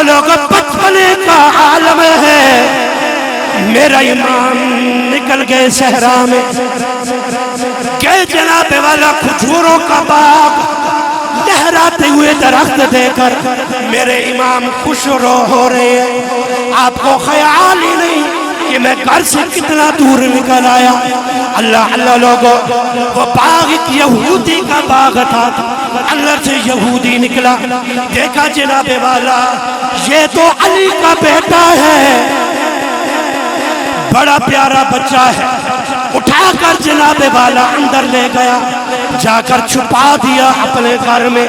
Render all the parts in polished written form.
لوگ بچپنے کا عالم ہے، میرا امام نکل گئے صحرا میں، کہ جناب والا کھجوروں کا باغ لہراتے ہوئے درخت دے کر میرے امام خوش ہو رہے ہیں، آپ کو خیال ہی نہیں کہ میں گھر سے کتنا دور نکل آیا۔ اللہ اللہ لوگوں، وہ باغ ایک یہودی کا باغ تھا، اندر سے یہودی نکلا، دیکھا جناب والا یہ تو علی کا بیٹا ہے، بڑا پیارا بچہ ہے، اٹھا کر جناب والا اندر لے گیا، جا کر چھپا دیا اپنے گھر میں۔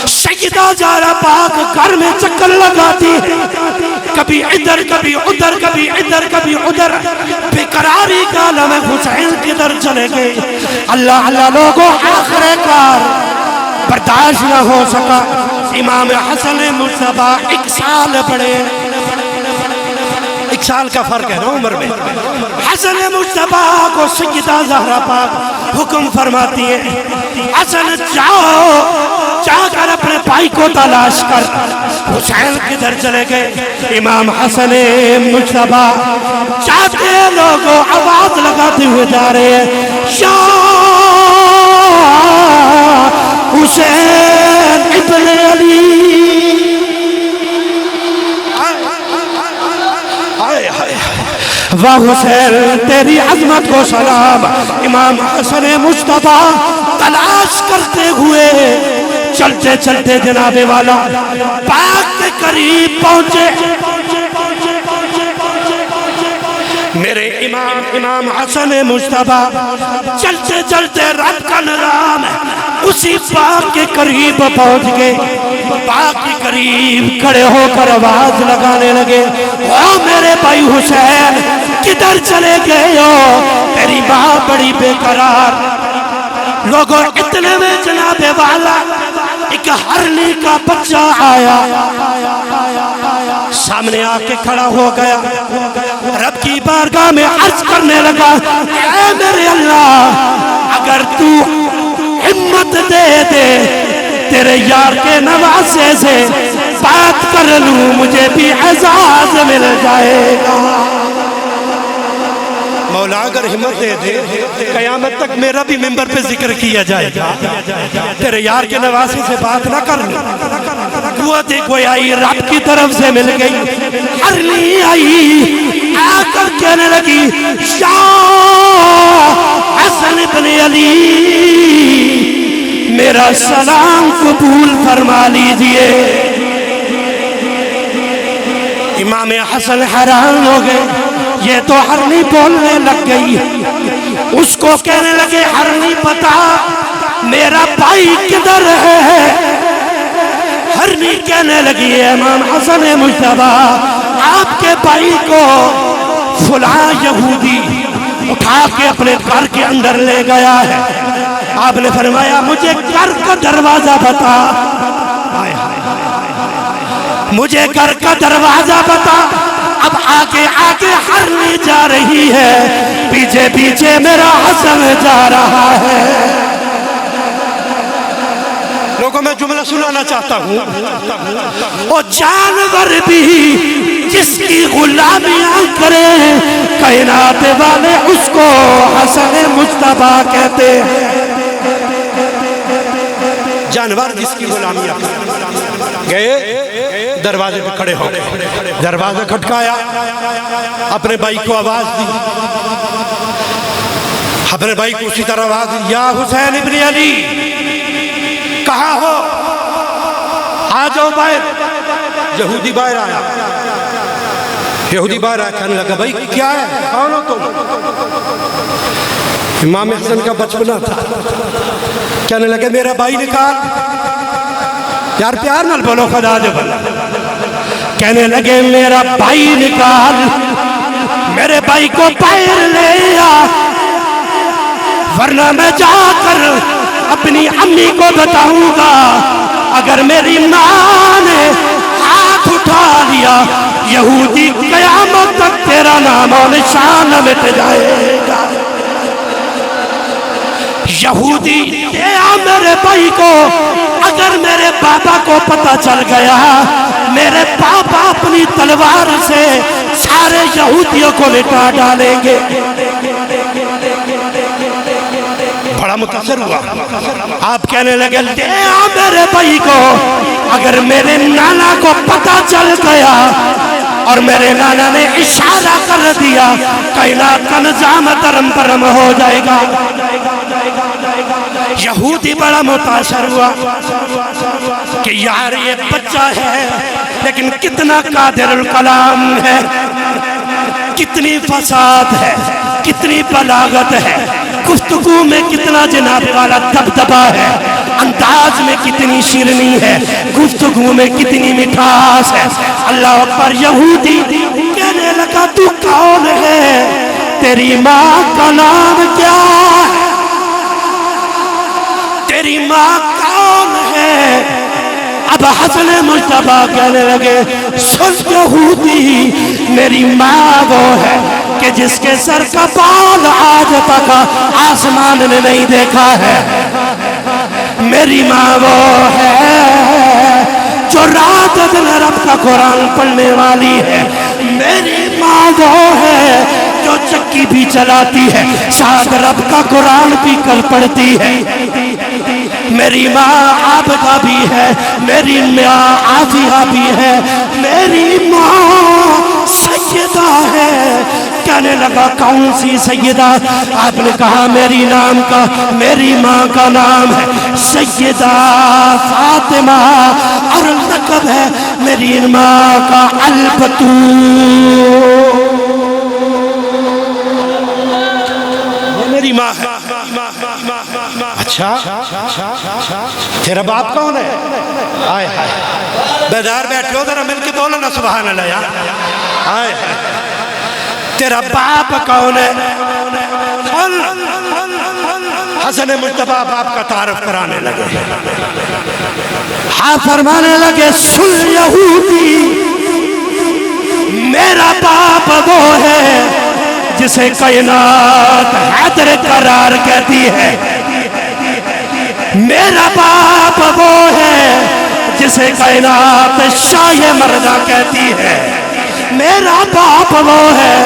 سیدہ زہرا پاک گھر میں چکر لگاتی، کبھی ادھر کبھی ادھر، کبھی ادھر کبھی ادھر، بے قراری کا عالم حسین کدھر چلے گئے۔ اللہ اللہ لوگوں، آخر کار برداشت نہ ہو سکا، امام حسن مصطفیٰ 1 سال بڑے، 1 سال کا فرق ہے نا عمر میں، حسن مصطفیٰ کو سیدہ زہرا پاک حکم فرماتی ہے، حسن جا کر اپنے بھائی کو تلاش کر۔ حسین کدھر چلے گئے؟ امام حسن مصطفیٰ چاہتے لوگوں آواز لگاتے ہوئے جا رہے ہیں، یا حسین ابن علی، واہ حسین تیری عظمت کو سلام۔ امام حسن مصطفیٰ تلاش کرتے ہوئے چلتے چلتے جناب والا پاک کے قریب پہنچے، میرے امام حسن مصطفیٰ چلتے چلتے رب کا نظام اسی پاک کے قریب پہنچ گئے، پاک کے قریب کھڑے ہو کر آواز لگانے لگے، او میرے بھائی حسین کدھر چلے گئے ہو؟ تیری ماں بڑی بے قرار۔ لوگوں اتنے میں جناب والا ایک ہرنی کا بچہ آیا، سامنے آ کے کھڑا ہو گیا، رب کی بارگاہ میں عرض کرنے لگا، اے میرے اللہ اگر تو ہمت دے دے تیرے یار کے نواسے سے بات کر لوں، مجھے بھی اعزاز مل جائے گا۔ مولا اگر ہمت دے دے قیامت تک میرا بھی ممبر پہ ذکر کیا جائے گا، تیرے یار کے نواسے سے بات نہ کر لوں۔ قوت گویائی رب کی طرف سے مل گئی، ہرنی آئی آ کر کہنے لگی، یا حسن بن علی میرا سلام قبول فرما لیجئے۔ امام حسن حیران ہو گئے، یہ تو ہرنی بولنے لگ گئی، اس کو کہنے لگے ہرنی بتا میرا بھائی کدھر ہے؟ ہرنی کہنے لگی ہے امام حسن مصطفیٰ آپ کے بھائی کو فلاں یہودی اٹھا کے اپنے گھر کے اندر لے گیا ہے۔ آپ نے فرمایا مجھے گھر کا دروازہ بتا، مجھے گھر کا دروازہ بتا۔ اب آگے آگے ہرنی جا رہی ہے، پیچھے پیچھے میرا حسن جا رہا ہے۔ لوگوں میں جملہ سنانا چاہتا ہوں، وہ جانور بھی جس کی غلامیاں کرے کائنات والے اس کو حسن مصطفیٰ کہتے ہیں۔ جانور جس کی غلامیاں گئے دروازے پہ کھڑے ہو، دروازہ کھٹکایا، اپنے بھائی کو آواز دی، اپنے بھائی کو اسی طرح آواز دی، یا حسین ابن علی کہاں ہو؟ آ جاؤ باہر۔ یہودی باہر آیا، یہودی باہر آیا، کہنے لگا بھائی کیا ہے، کون ہو تم؟ امام حسن کا بچپنا تھا، کہنے لگے میرا بھائی نکال، یار پیار نال بولو خدا دے بلا، کہنے لگے میرا بھائی نکال، میرے بھائی کو باہر لے آ، ورنہ میں جا کر اپنی امی کو بتاؤں گا اگر میری ماں نے ہاتھ اٹھا لیا یہودی قیامت تک تیرا نام و نشان مٹ جائے گا۔ یہودی میرے بھائی کو اگر میرے بابا کو کو پتہ چل گیا میرے پاپا اپنی تلوار سے سارے یہودیوں کو لٹا ڈالیں گے۔ بڑا متاثر ہوا، آپ کہنے لگے لے آ میرے بھائی کو، اگر میرے نانا کو پتہ چل گیا اور میرے نانا نے اشارہ کر دیا کائنات کا نظام درم برم ہو جائے گا۔ یہودی بڑا متاثر ہوا کہ یار یہ بچہ ہے لیکن کتنا قادر الکلام ہے، کتنی فساد ہے، کتنی بلاغت ہے، گفتگو میں کتنا جناب والا دبدبا ہے، انداز میں کتنی شیرنی ہے، گفتگو میں کتنی مٹھاس ہے۔ اللہ اکبر۔ یہودی کہنے لگا تو کون ہے، تیری ماں کا نام کیا ہے، تیری ماں کون ہے؟ اب حسن مجتبیٰ کہنے لگے سن یہودی، میری ماں وہ ہے کہ جس کے سر کا بال آج تک آسمان نے نہیں دیکھا ہے، میری ماں وہ ہے جو رات دن رب کا قرآن پڑھنے والی ہے، میری ماں وہ ہے جو چکی بھی چلاتی ہے ساتھ رب کا قرآن بھی کر پڑھتی ہے، میری ماں عابدہ بھی ہے، میری ماں عافیہ بھی ہے، میری ماں سیدہ ہے۔ کہنے لگا کون سی سیدہ؟ آپ نے کہا میری میری ماں کا نام ہے سیدہ فاطمہ اور لقب ہے میری ماں کا البتول، میری ماں ہے۔ اچھا تیرا باپ کون ہے؟ آئے ہائے، بیدار بیٹھے ہو ذرا مل کے بولو نا سبحان اللہ یار۔ آئے تیرا باپ کون ہے؟ حسن مجتبیٰ باپ کا تعارف کرانے لگے، ہاں فرمانے لگے سن یہودی، میرا باپ وہ ہے جسے کائنات حیدر قرار کہتی ہے، میرا باپ وہ ہے جسے کائنات شاہ مردہ کہتی ہے، میرا باپ وہ ہے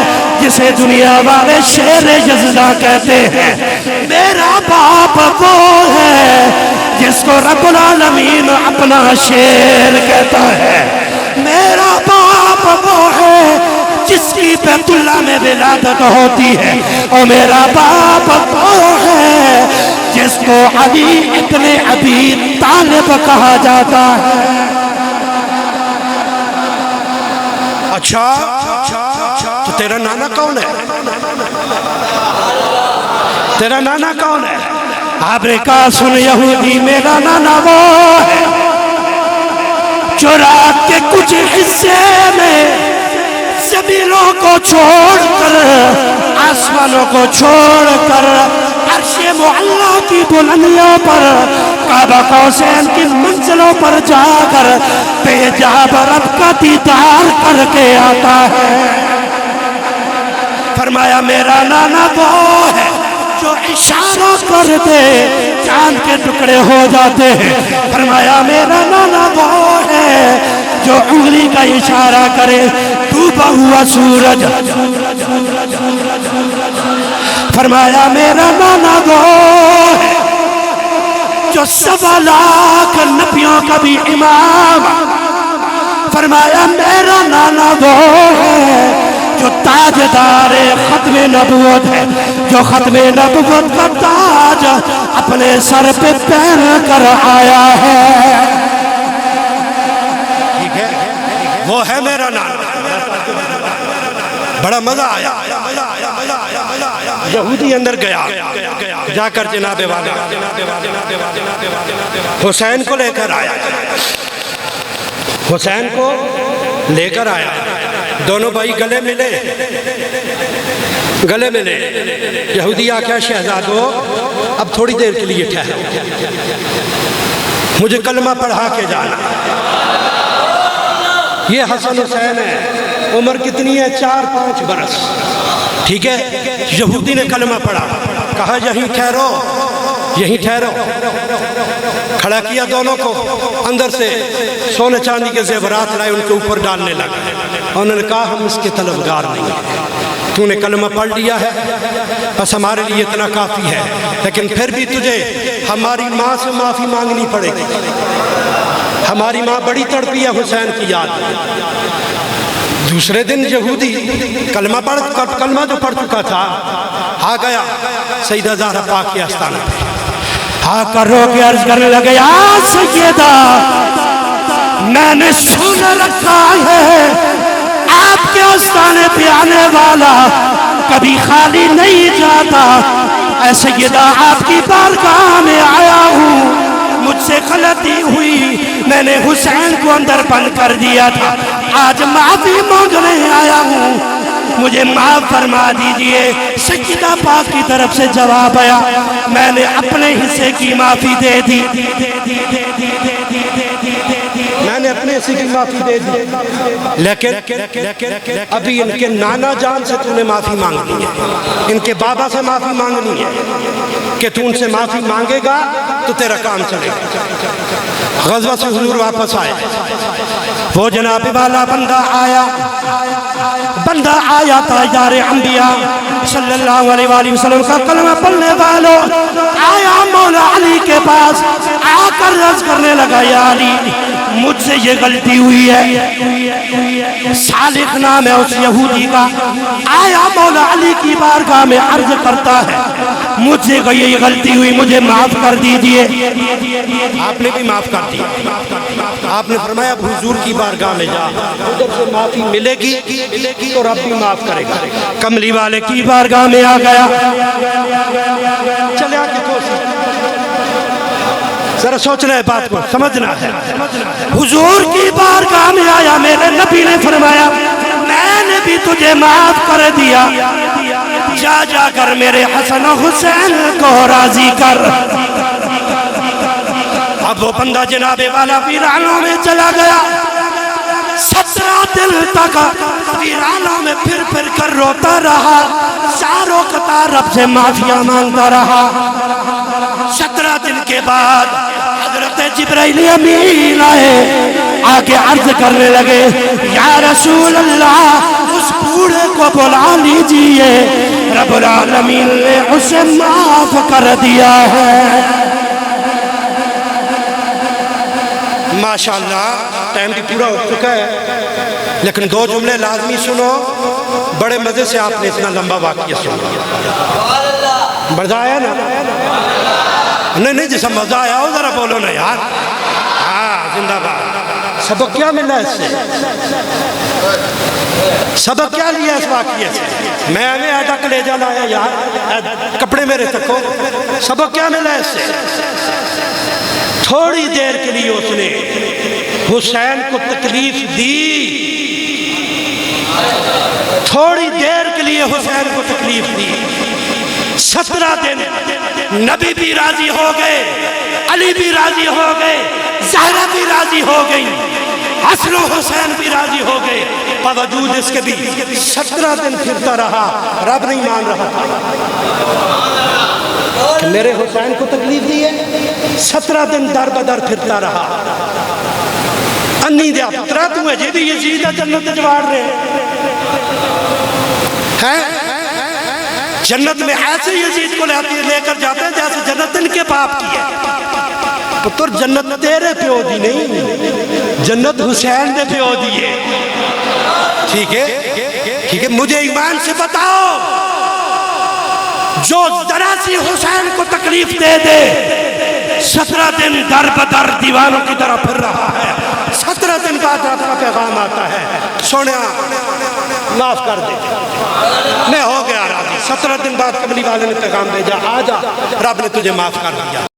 جسے دنیا والے شیر یزدہ کہتے ہیں، میرا باپ وہ ہے جس کو رب العالمین اپنا شیر کہتا ہے، میرا باپ وہ ہے جس کی بیت اللہ میں ولادت ہوتی ہے، اور میرا باپ وہ ہے جس کو علی ابن ابی طالب کہا جاتا ہے۔ اچھا تو تیرا نانا کون ہے؟ تیرا نانا کون ہے؟ آپ نے کہا سن یہودی، میرا نانا وہ ہے جو رات کے کچھ حصے میں زمینوں کو چھوڑ کر آسمانوں کو چھوڑ کر عرش معلیٰ کی بلندیوں پر کعبہ قوسین کی منزلوں پر جا کر بے حجاب رب کا دیدار کر کے آتا ہے۔ فرمایا میرا نانا وہ ہے جو اشارہ کر دے چاند کے ٹکڑے ہو جاتے ہیں، فرمایا میرا نانا وہ ہے جو انگلی کا اشارہ کرے ڈوبا ہوا سورج، فرمایا میرا نانا وہ ہے جو 1.25 لاکھ نبیوں کا بھی امام، فرمایا میرا نانا وہ ہے جو تاجدار ختم نبوت ہے، جو ختم نبوت کا تاج اپنے سر پہ پہن کر آیا ہے، وہ ہے میرا نانا۔ بڑا مزہ آیا، یہودی اندر گیا، جا کر جناب والا حسین کو لے کر آیا، حسین کو لے کر آیا، دونوں بھائی گلے ملے، یہودی آکھا شہزادو اب تھوڑی دیر کے لیے ٹھہرو، مجھے کلمہ پڑھا کے جانا۔ یہ حسن حسین ہے، عمر کتنی ہے؟ 4-5 برس، ٹھیک ہے؟ یہودی نے کلمہ پڑھا، کہا یہیں ٹھہرو، یہیں ٹھہرو. کھڑا کیا دونوں کو, اندر سے سونے چاندی کے زیورات لائے, ان کے اوپر ڈالنے لگا. انہوں نے کہا ہم اس کے طلبگار نہیں ہیں, تو نے کلمہ پڑھ لیا ہے بس ہمارے لیے اتنا کافی ہے, لیکن پھر بھی تجھے ہماری ماں سے معافی مانگنی پڑے گی. ہماری ماں بڑی تڑپی ہے حسین کی یاد میں. دوسرے دن یہودی کلمہ جو پڑھ چکا تھا آ گیا سیدہ زہرا پاک کے آستانے پہ, آ کر رو کے عرض کرنے لگے, یا سیدہ میں نے سن رکھا ہے آپ کے آستانے پہ آنے والا کبھی خالی نہیں جاتا. اے سیدہ آپ کی بارگاہ میں آیا ہوں, مجھ سے غلطی ہوئی, میں نے حسین کو اندر بند کر دیا تھا, آج معافی مانگنے آیا ہوں, مجھے معاف فرما دیجئے. سیدہ پاک کی طرف سے جواب آیا, میں نے اپنے حصے کی معافی دے دی, میں نے اپنے حصے کی معافی دے دی, لیکن ابھی ان کے نانا جان سے تو نے معافی مانگنی ہے, ان کے بابا سے معافی مانگنی ہے کہ تو ان سے معافی مانگے گا تو تیرا کام چلے گا. غزوہ سے حضور واپس آئے, وہ جناب والا بندہ آیا تاجدار انبیاء صلی اللہ علیہ وآلہ وسلم کا کلمہ پڑھنے والوں, آیا مولا علی کے پاس, آ کر عرض کرنے لگا, یا علی مجھ سے یہ غلطی ہوئی ہے. صالح نام ہے اس یہودی کا, آیا مولا علی کی بارگاہ میں عرض کرتا ہے, مجھ سے یہ غلطی ہوئی, مجھے معاف کر دیجئے. آپ نے بھی معاف کر دیا. آپ نے فرمایا حضور کی بارگاہ میں جا, ادھر سے معافی ملے گی تو رب بھی معاف کرے گا. کملی والے کی بارگاہ میں آ گیا, چلے آگے کوشش, ذرا سوچنا ہے بات کو, سمجھنا ہے. حضور کی بارگاہ میں آیا, میرے نبی نے فرمایا میں نے بھی تجھے معاف کر دیا, جا کر میرے حسن و حسین کو راضی کر. اب وہ بندہ جناب والا ویرانوں میں چلا گیا, 17 دن تک ویرانوں میں پھر کر روتا رہا, چاروں قطار رب سے معافیاں مانگتا رہا. 17 دن کے بعد حضرت جبرائیل امین آئے, آگے عرض کرنے لگے, یا رسول اللہ اس بوڑھے کو بلا لیجئے, رب العالمین نے اسے معاف کر دیا ہے. ماشاءاللہ ٹائم بھی پورا ہو چکا ہے, لیکن 2 جملے لازمی سنو. بڑے مزے سے آپ نے اتنا لمبا واقعہ سنا, مزہ آیا نا؟ نہیں جیسا مزہ آیا ہو ذرا بولو نا یار. ہاں زندہ باد. سبق کیا ملا اس سے, سبق کیا لیا اس واقعے سے؟ میں نے ایڈا کلیجہ لایا یار, کپڑے میرے تکو. سبق کیا ملا اس سے؟ تھوڑی دیر کے لیے اس نے حسین کو تکلیف دی, تھوڑی دیر کے لیے حسین کو تکلیف دی. 17 دن نبی بھی راضی ہو گئے, علی بھی راضی ہو گئے, زہرا بھی راضی ہو گئی, حسن و حسین بھی راضی ہو گئے. باوجود اس کے بھی 17 دن پھرتا رہا, رب نہیں مان رہا کہ میرے حسین کو تکلیف دی ہے. 17 دن در بدر پھرتا رہا. انی دیا پترہ تو ہے جی بھی یزید جنت جوار رہے ہیں. جنت میں ایسے یزید کو لے کر جاتے ہیں جیسے جنت ان کے باپ کی ہے. پتر جنت تیرے پیو دی نہیں, جنت حسین دے پیو دی ہے. ٹھیک ہے, مجھے ایمان سے بتاؤ, جو ذرا سی حسین کو تکلیف دے دے 17 دن در بدر دیوانوں کی طرح پھر رہا ہے. 17 دن بعد آپ کا پیغام آتا ہے, سوڑیا معاف کر دے. میں ہو گیا راضی. 17 دن بعد کملی والے نے پیغام بھیجا, آ جا رب نے تجھے معاف کر دیا.